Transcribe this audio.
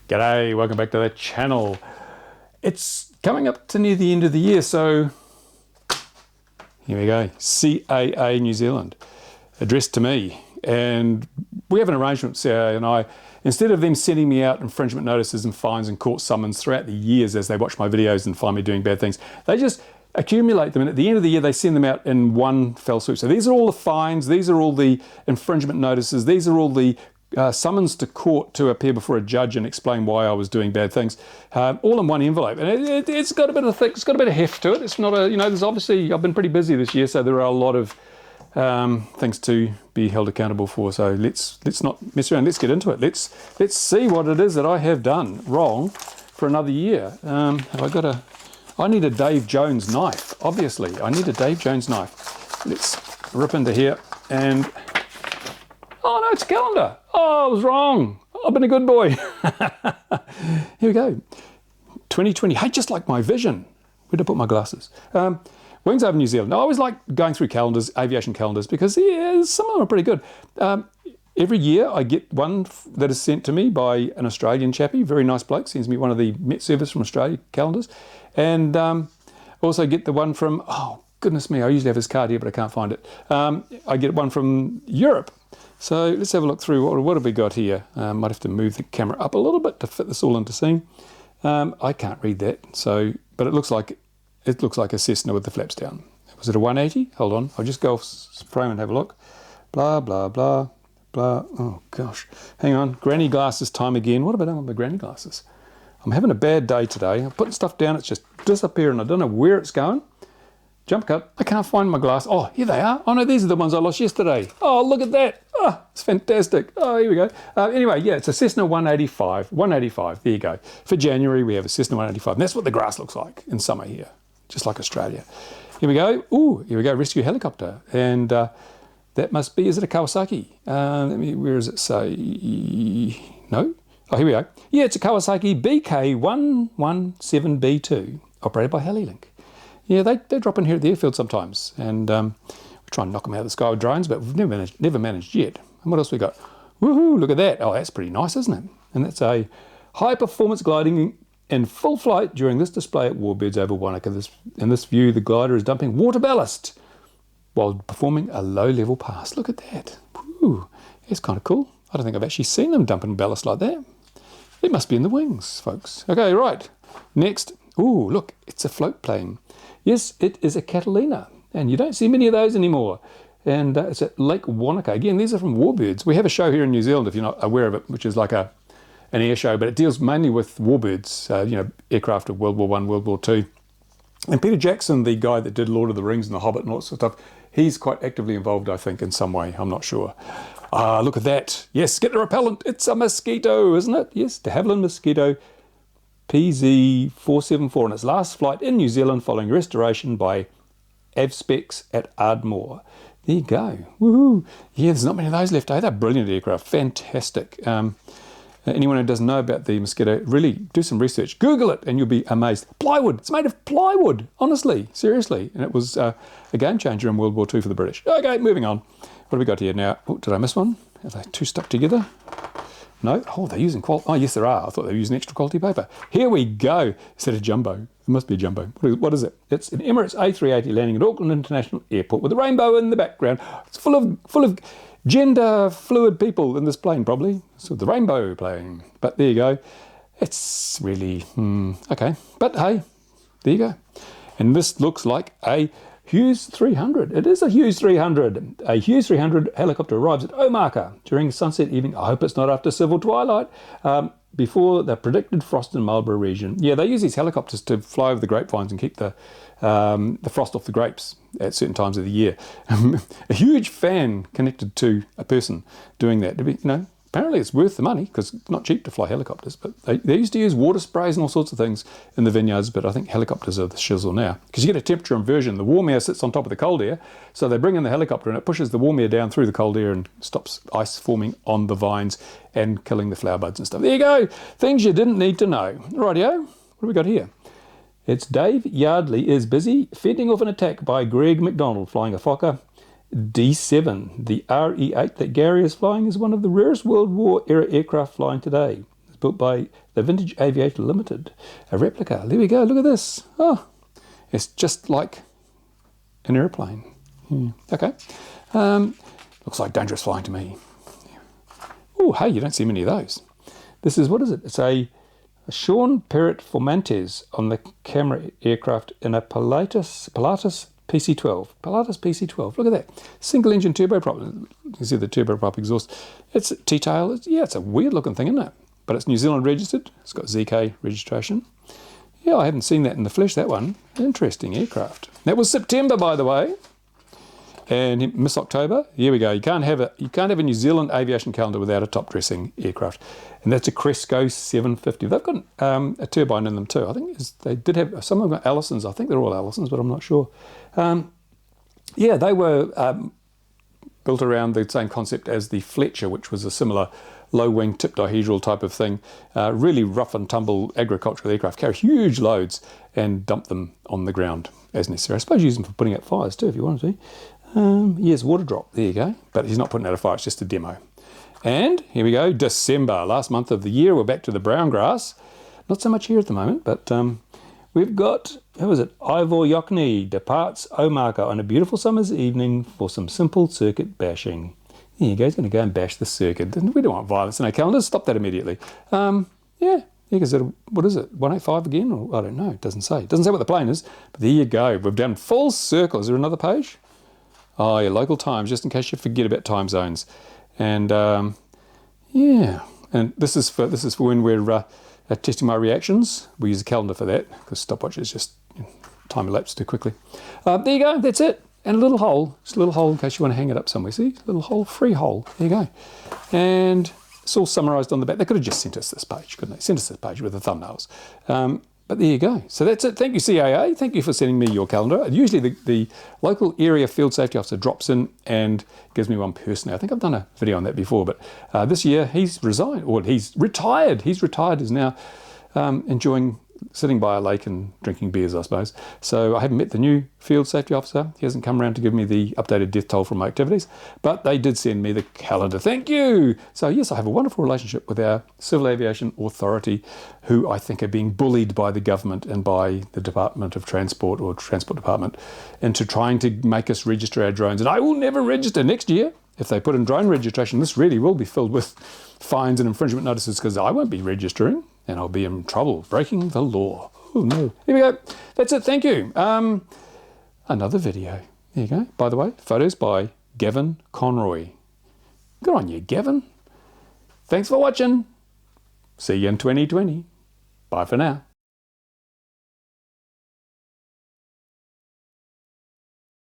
G'day, welcome back to the channel. It's coming up to near the end of the year, so here we go. CAA New Zealand, addressed to me. And we have an arrangement, CAA and I, instead of them sending me out infringement notices and fines and court summons throughout the years as they watch my videos and find me doing bad things, they just accumulate them, and at the end of the year they send them out in one fell swoop. So these are all the fines, these are all the infringement notices, these are all the summons to court to appear before a judge and explain why I was doing bad things, all in one envelope. And it's got a bit of it's got a bit of heft to it. It's not a, there's obviously, I've been pretty busy this year, so there are a lot of things to be held accountable for. So let's not mess around. Let's get into it. Let's see what it is that I have done wrong for another year. I need a Dave Jones knife. Obviously, I need a Dave Jones knife. Let's rip into here and. Oh no, it's a calendar. Oh, I was wrong. I've been a good boy. Here we go. 2020. Hey, just like my vision. Where'd I put my glasses? Wings over New Zealand. Now, I always like going through calendars, aviation calendars, because some of them are pretty good. Every year I get one that is sent to me by an Australian chappie, very nice bloke, sends me one of the Met Service from Australia calendars. And also get the one from, oh goodness me, I usually have his card here, but I can't find it. I get one from Europe. So let's have a look through. What have we got here? Might have to move the camera up a little bit to fit this all into scene. I can't read that. But it looks like a Cessna with the flaps down. Was it a 180? Hold on. I'll just go off frame and have a look. Blah blah blah blah. Oh gosh. Hang on. Granny glasses time again. What have I done with my granny glasses? I'm having a bad day today. I'm putting stuff down. It's just disappearing. I don't know where it's going. Jump cut. I can't find my glass. Oh, here they are. Oh no, these are the ones I lost yesterday. Oh, look at that. Oh, it's fantastic. Oh, here we go. Anyway, yeah, it's a Cessna 185. 185. There you go. For January, we have a Cessna 185. And that's what the grass looks like in summer here, just like Australia. Here we go. Ooh, here we go. Rescue helicopter. And that must be, is it a Kawasaki? Where does it say? No? Oh, here we go. Yeah, it's a Kawasaki BK117B2, operated by HeliLink. Yeah, they drop in here at the airfield sometimes, and we try and knock them out of the sky with drones, but we've never managed yet. And what else we got? Woohoo! Look at that. Oh, that's pretty nice, isn't it? And that's a high-performance gliding in full flight during this display at Warbirds over Wanaka. In this view, the glider is dumping water ballast while performing a low-level pass. Look at that. Woo! It's kind of cool. I don't think I've actually seen them dumping ballast like that. It must be in the wings, folks. Okay, right. Next. Ooh, look, it's a float plane. Yes, it is a Catalina, and you don't see many of those anymore. And it's at Lake Wanaka. Again, these are from Warbirds. We have a show here in New Zealand, if you're not aware of it, which is like an air show, but it deals mainly with Warbirds, aircraft of World War I, World War II. And Peter Jackson, the guy that did Lord of the Rings and The Hobbit and all that sort of stuff, he's quite actively involved, I think, in some way. I'm not sure. Look at that. Yes, get the repellent. It's a mosquito, isn't it? Yes, de Havilland Mosquito. PZ474 on its last flight in New Zealand following restoration by Avspecs at Ardmore. There you go. Woohoo! Yeah, there's not many of those left, eh? They're brilliant aircraft. Fantastic. Anyone who doesn't know about the Mosquito, really do some research. Google it and you'll be amazed. Plywood. It's made of plywood. Honestly. Seriously. And it was a game changer in World War II for the British. Okay, moving on. What have we got here now? Oh, did I miss one? Are they two stuck together? No? Oh, they're using quality. Oh, yes, there are. I thought they were using extra quality paper. Here we go. Is that a jumbo? It must be a jumbo. What is it? It's an Emirates A380 landing at Auckland International Airport with a rainbow in the background. It's full of gender fluid people in this plane, probably. So the rainbow plane. But there you go. It's really, okay. But hey, there you go. And this looks like a Hughes 300. It is a Hughes 300. A Hughes 300 helicopter arrives at Omaka during sunset evening. I hope it's not after civil twilight. Before the predicted frost in Marlborough region. Yeah, they use these helicopters to fly over the grapevines and keep the frost off the grapes at certain times of the year. A huge fan connected to a person doing that. Apparently it's worth the money because it's not cheap to fly helicopters, but they used to use water sprays and all sorts of things in the vineyards, but I think helicopters are the shizzle now because you get a temperature inversion. The warm air sits on top of the cold air, so they bring in the helicopter and it pushes the warm air down through the cold air and stops ice forming on the vines and killing the flower buds and stuff. There you go. Things you didn't need to know. Rightio. What have we got here? It's Dave Yardley is busy fending off an attack by Greg McDonald flying a Fokker D7. The RE8 that Gary is flying is one of the rarest World War era aircraft flying today. It's built by the Vintage Aviation Limited, a replica. There we go, look at this. Oh, it's just like an airplane. Okay. Looks like dangerous flying to me. Oh, hey, you don't see many of those. This is, what is it? It's a Sean Perrott Formantes on the camera aircraft in a Pilatus PC-12. Pilatus PC-12, look at that. Single engine turboprop. You can see the turboprop exhaust. It's a T-tail. Yeah, it's a weird looking thing, isn't it? But it's New Zealand registered. It's got ZK registration. Yeah, I haven't seen that in the flesh, that one. Interesting aircraft. That was September, by the way. And Miss October, here we go. You can't have a New Zealand aviation calendar without a top dressing aircraft. And that's a Cresco 750. They've got a turbine in them too. I think they did have, some of them got Allisons. I think they're all Allisons, but I'm not sure. Yeah, they were built around the same concept as the Fletcher, which was a similar low-wing tip dihedral type of thing. Really rough and tumble agricultural aircraft, carry huge loads and dump them on the ground as necessary. I suppose use them for putting out fires too, if you wanted to. Yes, water drop, there you go. But he's not putting out a fire, it's just a demo. And here we go, December, last month of the year. We're back to the brown grass. Not so much here at the moment, but we've got, who is it? Ivor Yokney departs Omaka on a beautiful summer's evening for some simple circuit bashing. There you go, he's going to go and bash the circuit. We don't want violence in our calendars, stop that immediately. Yeah, because what is it, 185 again? Or I don't know, it doesn't say. It doesn't say what the plane is, but there you go. We've done full circle. Is there another page? Oh, yeah, local times, just in case you forget about time zones. And yeah, and this is for when we're testing my reactions. We use a calendar for that because stopwatches just time elapses too quickly. There you go, that's it. And a little hole, just a little hole in case you want to hang it up somewhere. See, little hole, free hole. There you go. And it's all summarised on the back. They could have just sent us this page, couldn't they? Sent us this page with the thumbnails. But there you go. So that's it. Thank you, CAA. Thank you for sending me your calendar. Usually the local area field safety officer drops in and gives me one personally. I think I've done a video on that before, but this year he's resigned, or he's retired. He's retired, is now enjoying sitting by a lake and drinking beers, I suppose. So I haven't met the new field safety officer. He hasn't come around to give me the updated death toll from my activities, but they did send me the calendar. Thank you. So yes, I have a wonderful relationship with our Civil Aviation Authority, who I think are being bullied by the government and by the Department of Transport or Transport Department into trying to make us register our drones. And I will never register next year. If they put in drone registration, this really will be filled with fines and infringement notices because I won't be registering and I'll be in trouble, breaking the law. Oh no. Here we go. That's it. Thank you. Another video. There you go. By the way, photos by Gavin Conroy. Good on you, Gavin. Thanks for watching. See you in 2020. Bye for now.